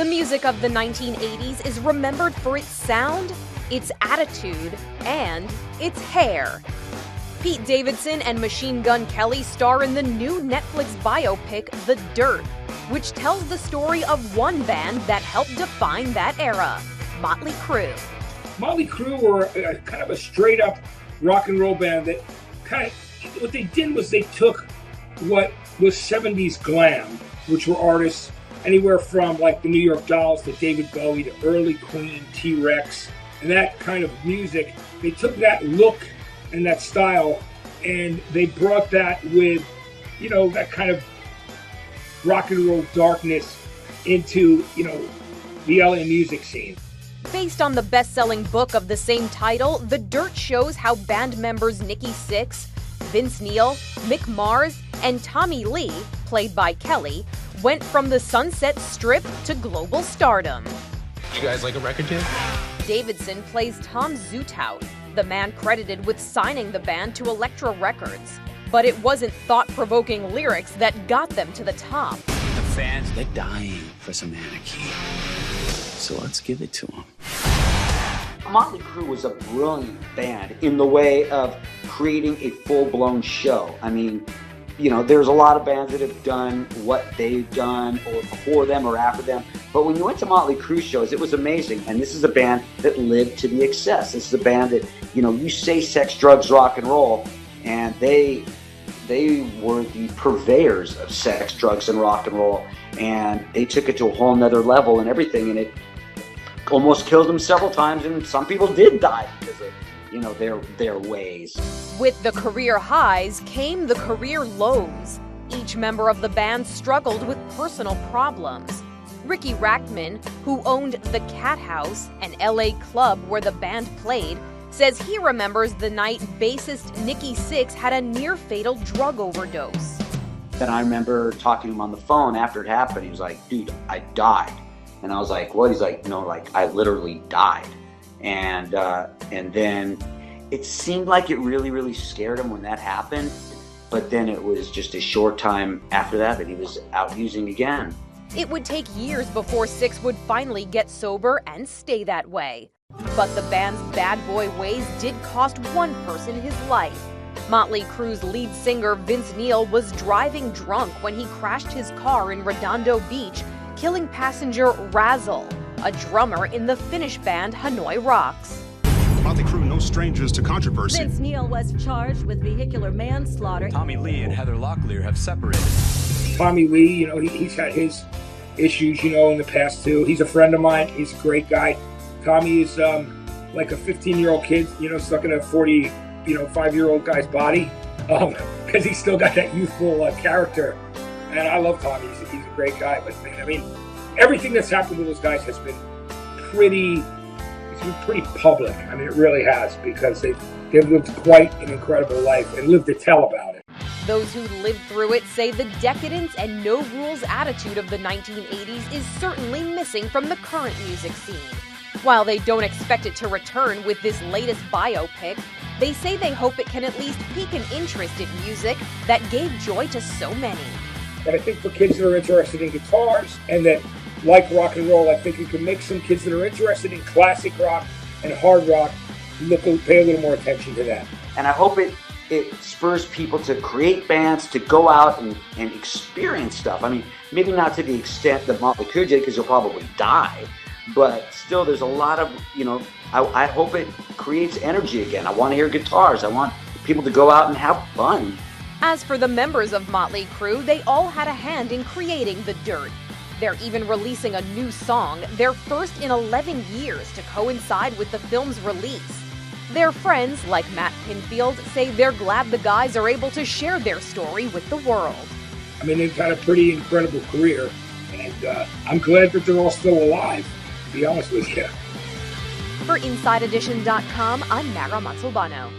The music of the 1980s is remembered for its sound, its attitude, and its hair. Pete Davidson and Machine Gun Kelly star in the new Netflix biopic, The Dirt, which tells the story of one band that helped define that era, Motley Crue. Motley Crue were kind of a straight-up rock and roll band that what they did was they took what was 70s glam, which were artists anywhere from like the New York Dolls to David Bowie to early Queen, T-Rex, and that kind of music. They took that look and that style and they brought that with, that kind of rock and roll darkness into, the LA music scene. Based on the best-selling book of the same title, The Dirt shows how band members Nikki Sixx, Vince Neil, Mick Mars, and Tommy Lee, played by Kelly, went from the Sunset Strip to global stardom. You guys like a record deal? Davidson plays Tom Zutaut, the man credited with signing the band to Elektra Records. But it wasn't thought-provoking lyrics that got them to the top. The fans, they're dying for some anarchy. So let's give it to them. Motley Crue was a brilliant band in the way of creating a full-blown show. I mean, there's a lot of bands that have done what they've done or before them or after them. But when you went to Motley Crue shows, it was amazing. And this is a band that lived to the excess. This is a band that, you say sex, drugs, rock and roll, and they were the purveyors of sex, drugs, and rock and roll. And they took it to a whole nother level and everything. And it almost killed them several times. And some people did die because of, their ways. With the career highs came the career lows. Each member of the band struggled with personal problems. Ricky Rackman, who owned the Cat House, an LA club where the band played, says he remembers the night bassist Nikki Sixx had a near-fatal drug overdose. And I remember talking to him on the phone after it happened. He was like, dude, I died. And I was like, what? He's like, no, I literally died. And then it seemed like it really, really scared him when that happened. But then it was just a short time after that he was out using again. It would take years before Sixx would finally get sober and stay that way. But the band's bad boy ways did cost one person his life. Motley Crue's lead singer Vince Neil was driving drunk when he crashed his car in Redondo Beach, killing passenger Razzle, a drummer in the Finnish band Hanoi Rocks. Motley Crue, no strangers to controversy. Vince Neil was charged with vehicular manslaughter. Tommy Lee and Heather Locklear have separated. Tommy Lee, he's had his issues, in the past too. He's a friend of mine. He's a great guy. Tommy is like a 15-year-old kid, stuck in a 45-year-old guy's body because he's still got that youthful character. And I love Tommy. He's a great guy. But, man, everything that's happened with those guys has been pretty public. It really has, because they've lived quite an incredible life and lived to tell about it. Those who lived through it say the decadence and no-rules attitude of the 1980s is certainly missing from the current music scene. While they don't expect it to return with this latest biopic, they say they hope it can at least pique an interest in music that gave joy to so many. And I think for kids that are interested in guitars and that like rock and roll, I think it can make some kids that are interested in classic rock and hard rock pay a little more attention to that. And I hope it spurs people to create bands, to go out and experience stuff. Maybe not to the extent that Motley Crue did, because you'll probably die. But still, there's a lot of, I hope it creates energy again. I want to hear guitars. I want people to go out and have fun. As for the members of Motley Crue, they all had a hand in creating The Dirt. They're even releasing a new song, their first in 11 years, to coincide with the film's release. Their friends, like Matt Pinfield, say they're glad the guys are able to share their story with the world. They've had a pretty incredible career, and I'm glad that they're all still alive, to be honest with you. For InsideEdition.com, I'm Mara Montalbano.